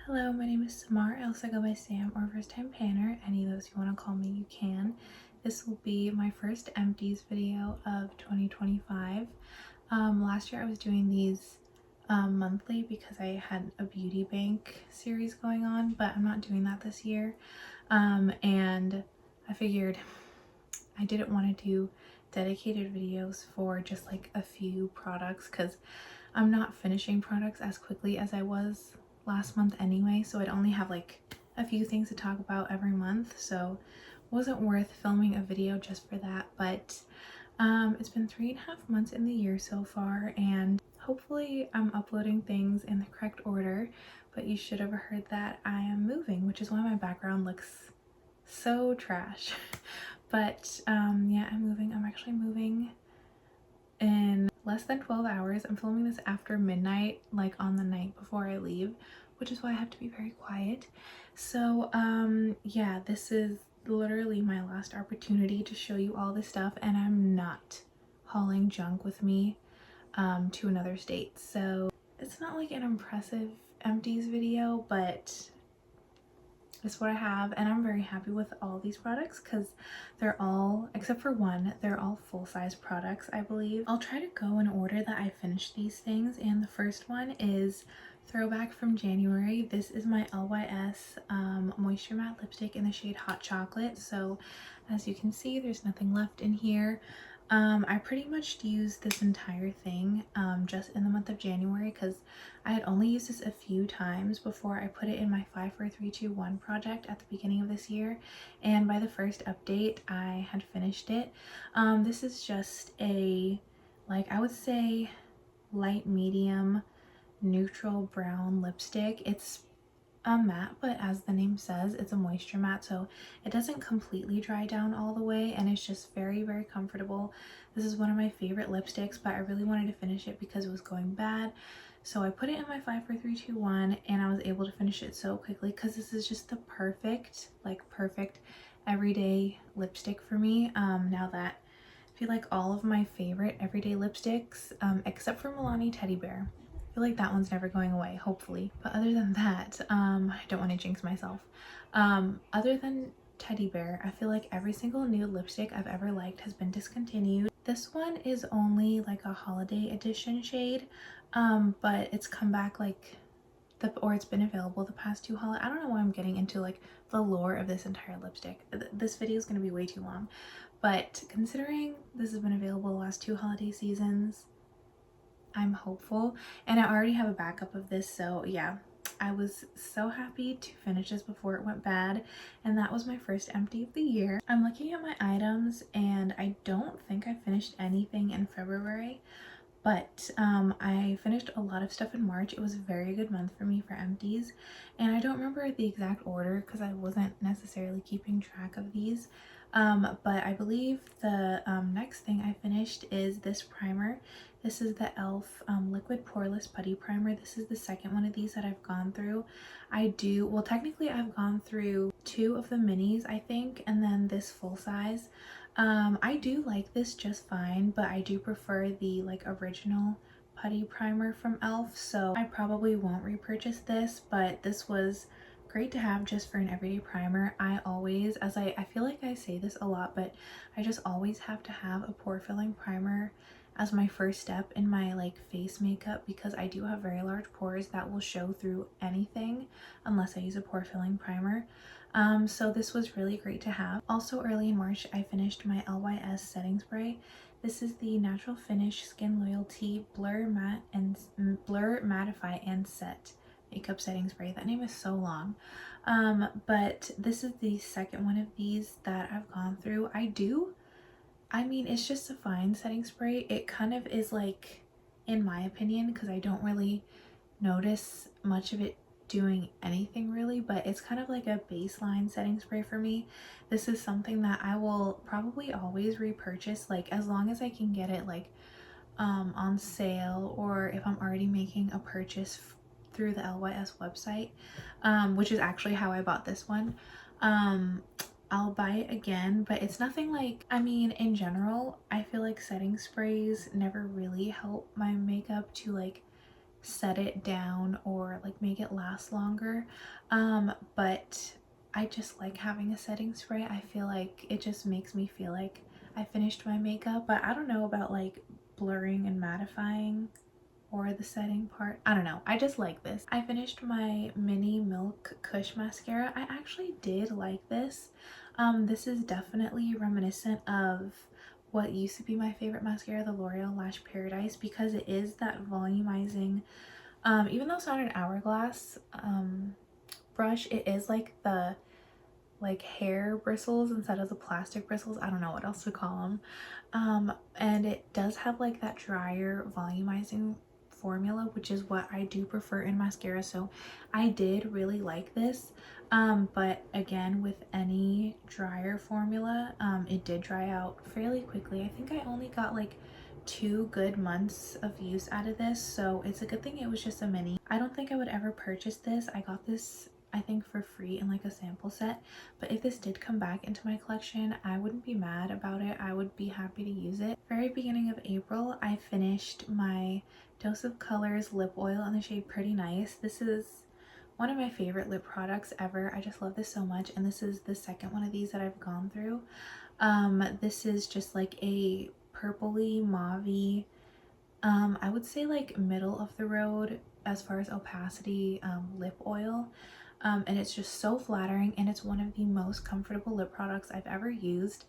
Hello, my name is Samar. I also go by Sam or First Time Panner. Any of those you want to call me, you can. This will be my first empties video of 2025. Last year I was doing these monthly because I had a beauty bank series going on, but I'm not doing that this year. And I figured I didn't want to do dedicated videos for just like a few products because I'm not finishing products as quickly as I was last month anyway, so I'd only have like a few things to talk about every month, so it wasn't worth filming a video just for that. But it's been 3.5 months in the year so far, and hopefully I'm uploading things in the correct order. But you should have heard that I am moving, which is why my background looks so trash. But yeah, I'm actually moving in less than 12 hours. I'm filming this after midnight, like on the night before I leave, which is why I have to be very quiet. So yeah, this is literally my last opportunity to show you all this stuff, and I'm not hauling junk with me to another state. So it's not like an impressive empties video, but is what I have, and I'm very happy with all these products because they're all, except for one, they're all full-size products, I believe. I'll try to go in order that I finish these things, and the first one is throwback from January. This is my LYS Moisture Matte Lipstick in the shade Hot Chocolate. So as you can see, there's nothing left in here. I pretty much used this entire thing just in the month of January because I had only used this a few times before I put it in my 5 4 3 2 1 project at the beginning of this year, and by the first update I had finished it. This is just a, like, I would say light medium neutral brown lipstick. It's a matte, but as the name says, it's a moisture matte, so it doesn't completely dry down all the way, and it's just very comfortable. This is one of my favorite lipsticks, but I really wanted to finish it because it was going bad, so I put it in my 5 4 3 2 1, and I was able to finish it so quickly because this is just the perfect everyday lipstick for me. Now that I feel like all of my favorite everyday lipsticks, except for Milani Teddy Bear, I feel like that one's never going away, hopefully. But other than that, I don't want to jinx myself. Other than Teddy Bear, I feel like every single nude lipstick I've ever liked has been discontinued. This one is only like a holiday edition shade, but it's come back like or it's been available the past two holidays. I don't know why I'm getting into like the lore of this entire lipstick. This video is going to be way too long, but considering this has been available the last two holiday seasons, I'm hopeful, and I already have a backup of this, so yeah, I was so happy to finish this before it went bad, and that was my first empty of the year. I'm looking at my items, and I don't think I finished anything in February, but I finished a lot of stuff in March. It was a very good month for me for empties, and I don't remember the exact order because I wasn't necessarily keeping track of these. But I believe the next thing I finished is this primer. This is the e.l.f. Liquid Poreless Putty Primer. This is the second one of these that I've gone through. Well, technically I've gone through two of the minis, I think, and then this full size. I do like this just fine, but I do prefer the like original putty primer from e.l.f. So I probably won't repurchase this, but this was great to have just for an everyday primer. I always, I feel like I say this a lot, but I just always have to have a pore filling primer as my first step in my like face makeup because I do have very large pores that will show through anything unless I use a pore filling primer. So this was really great to have. Also early in March, I finished my LYS setting spray. This is the Natural Finish Skin Loyalty Blur Mattify and Set makeup setting spray. That name is so long. But this is the second one of these that I've gone through. I mean, it's just a fine setting spray. It kind of is like, in my opinion, because I don't really notice much of it doing anything really, but it's kind of like a baseline setting spray for me. This is something that I will probably always repurchase, like as long as I can get it like on sale, or if I'm already making a purchase through the LYS website, which is actually how I bought this one. I'll buy it again, but it's nothing like, I mean, in general, I feel like setting sprays never really help my makeup to like set it down or like make it last longer. But I just like having a setting spray. I feel like it just makes me feel like I finished my makeup, but I don't know about like blurring and mattifying or the setting part. I don't know. I just like this. I finished my mini Milk Kush mascara. I actually did like this. This is definitely reminiscent of what used to be my favorite mascara, the L'Oreal Lash Paradise, because it is that volumizing, even though it's not an hourglass brush, it is like the like hair bristles instead of the plastic bristles. I don't know what else to call them. And it does have like that drier volumizing formula, which is what I do prefer in mascara, so I did really like this. But again, with any drier formula, it did dry out fairly quickly. I think I only got like 2 good months of use out of this, so it's a good thing it was just a mini. I don't think I would ever purchase this. I got this I think for free in like a sample set, but if this did come back into my collection, I wouldn't be mad about it. I would be happy to use it. Very beginning of April, I finished my Dose of Colors lip oil in the shade Pretty Nice. This is one of my favorite lip products ever. I just love this so much, and this is the second one of these that I've gone through. This is just like a purpley mauvey, I would say like middle of the road as far as opacity lip oil. And it's just so flattering, and it's one of the most comfortable lip products I've ever used.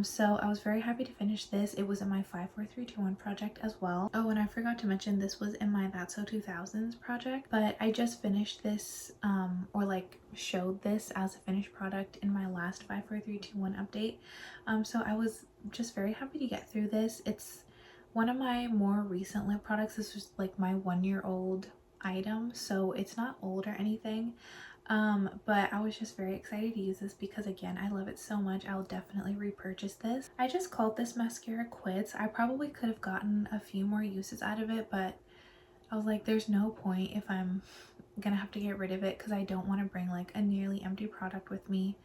So I was very happy to finish this. It was in my 54321 project as well. Oh, and I forgot to mention this was in my That's So 2000s project, but I just finished this or like showed this as a finished product in my last 54321 update. So I was just very happy to get through this. It's one of my more recent lip products. This was like my 1-year-old item, so it's not old or anything. But I was just very excited to use this because again, I love it so much. I'll definitely repurchase this. I just called this mascara quits. I probably could have gotten a few more uses out of it, but I was like, there's no point if I'm gonna have to get rid of it because I don't want to bring like a nearly empty product with me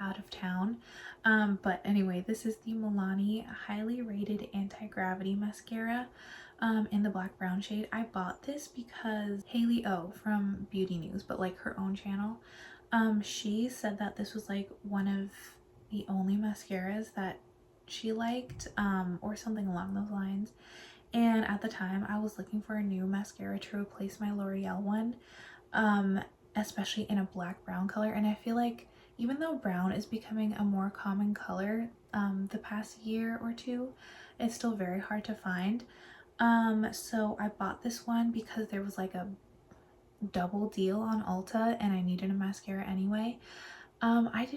out of town. But anyway, this is the Milani Highly Rated Anti-Gravity Mascara in the black brown shade. I bought this because Haley O from Beauty News, but like her own channel, she said that this was like one of the only mascaras that she liked, or something along those lines. And at the time I was looking for a new mascara to replace my L'Oreal one, especially in a black brown color. And I feel like even though brown is becoming a more common color the past year or two, it's still very hard to find. So I bought this one because there was like a double deal on Ulta and I needed a mascara anyway. I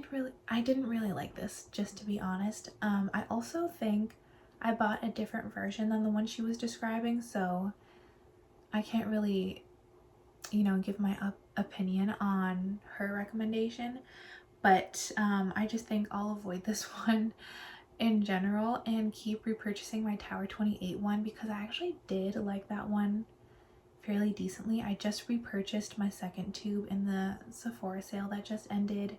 didn't really like this, just to be honest. I also think I bought a different version than the one she was describing, so I can't really, you know, give my opinion on her recommendation. But I just think I'll avoid this one in general and keep repurchasing my Tower 28 one because I actually did like that one fairly decently. I just repurchased my second tube in the Sephora sale that just ended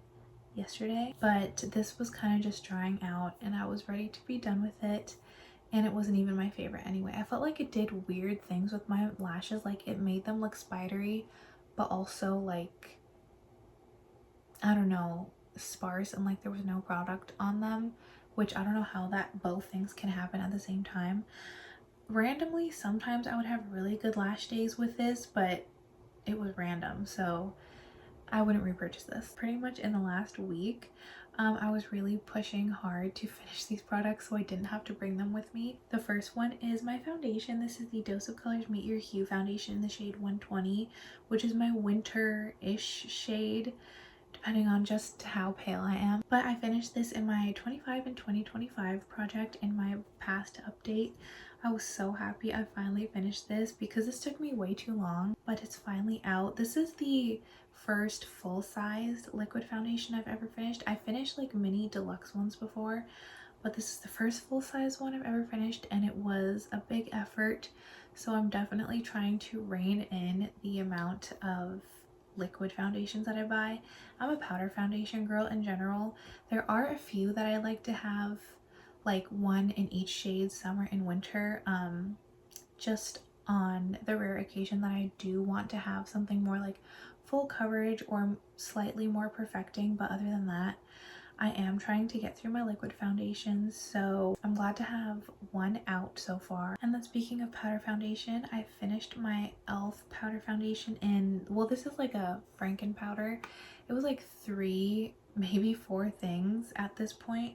yesterday, but this was kind of just drying out and I was ready to be done with it, and it wasn't even my favorite anyway. I felt like it did weird things with my lashes, like it made them look spidery but also like, I don't know, sparse, and like there was no product on them, which I don't know how that both things can happen at the same time. Randomly, sometimes I would have really good lash days with this, but it was random, so I wouldn't repurchase this. Pretty much in the last week, I was really pushing hard to finish these products so I didn't have to bring them with me. The first one is my foundation. This is the Dose of Colors Meet Your Hue foundation in the shade 120, which is my winter-ish shade, depending on just how pale I am. But I finished this in my 25 and 2025 project in my past update. I was so happy I finally finished this because this took me way too long, but it's finally out. This is the first full-size liquid foundation I've ever finished. I finished like mini deluxe ones before, but this is the first full-size one I've ever finished, and it was a big effort. So I'm definitely trying to rein in the amount of liquid foundations that I buy. I'm a powder foundation girl in general. There are a few that I like to have like one in each shade, summer and winter, just on the rare occasion that I do want to have something more like full coverage or slightly more perfecting, but other than that, I am trying to get through my liquid foundations, so I'm glad to have one out so far. And then speaking of powder foundation, I finished my e.l.f. powder foundation in, well, this is like a Franken powder. It was like 3, maybe 4 things at this point,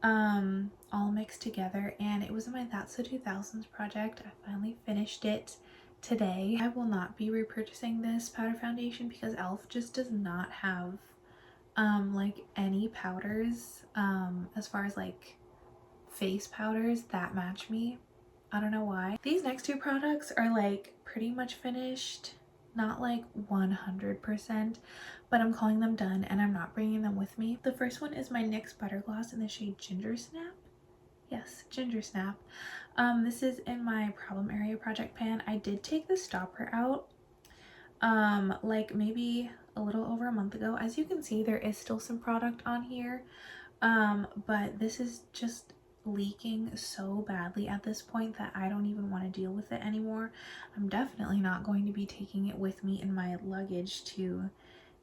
all mixed together, and it was in my That's the 2000s project. I finally finished it today. I will not be repurchasing this powder foundation because e.l.f. just does not have like any powders as far as like face powders that match me. I don't know why. These next 2 products are like pretty much finished, not like 100%, but I'm calling them done and I'm not bringing them with me. The first one is my NYX Butter Gloss in the shade Ginger Snap. Yes, Ginger Snap. This is in my Problem Area project pan. I did take the stopper out like maybe a little over a month ago. As you can see, there is still some product on here, but this is just leaking so badly at this point that I don't even want to deal with it anymore. I'm definitely not going to be taking it with me in my luggage to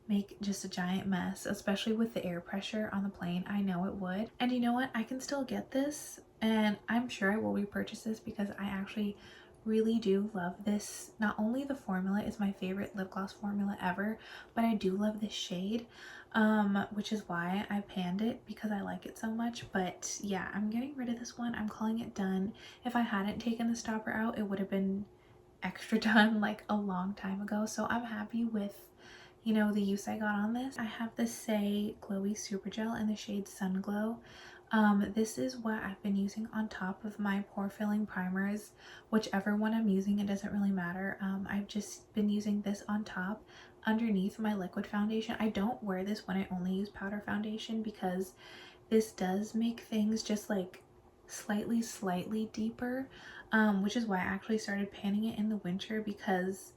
make just a giant mess, especially with the air pressure on the plane. I know it would. And you know what? I can still get this, and I'm sure I will repurchase this because I actually really do love this. Not only the formula is my favorite lip gloss formula ever, but I do love this shade, which is why I panned it, because I like it so much. But yeah, I'm getting rid of this one. I'm calling it done. If I hadn't taken the stopper out, it would have been extra done like a long time ago. So I'm happy with, you know, the use I got on this. I have the Say Glowy Super Gel in the shade Sun Glow. This is what I've been using on top of my pore filling primers. Whichever one I'm using, it doesn't really matter. I've just been using this on top underneath my liquid foundation. I don't wear this when I only use powder foundation because this does make things just like slightly deeper, which is why I actually started panning it in the winter, because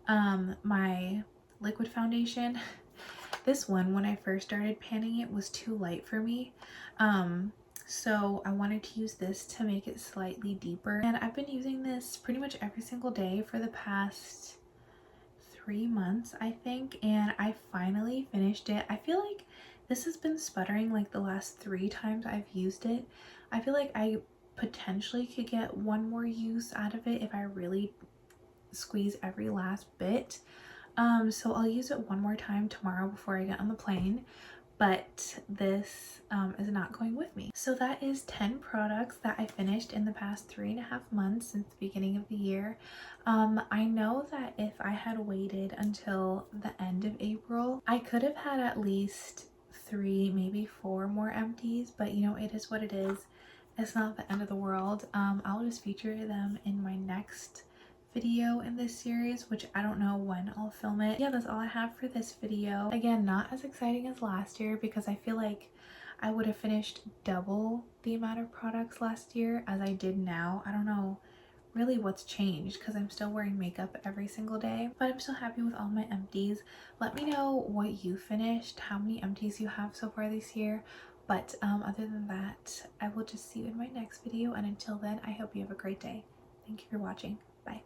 my liquid foundation, this one, when I first started panning it, was too light for me, so I wanted to use this to make it slightly deeper. And I've been using this pretty much every single day for the past 3 months, I think, and I finally finished it. I feel like this has been sputtering like the last 3 times I've used it. I feel like I potentially could get one more use out of it if I really squeeze every last bit. So I'll use it one more time tomorrow before I get on the plane, but this is not going with me. So that is 10 products that I finished in the past 3.5 months since the beginning of the year. I know that if I had waited until the end of April, I could have had at least 3, maybe 4 more empties, but you know, it is what it is. It's not the end of the world. I'll just feature them in my next video in this series, which I don't know when I'll film it. Yeah, that's all I have for this video. Again, not as exciting as last year because I feel like I would have finished double the amount of products last year as I did now. I don't know really what's changed because I'm still wearing makeup every single day, but I'm still happy with all my empties. Let me know what you finished, how many empties you have so far this year. But other than that, I will just see you in my next video, and until then, I hope you have a great day. Thank you for watching. Bye.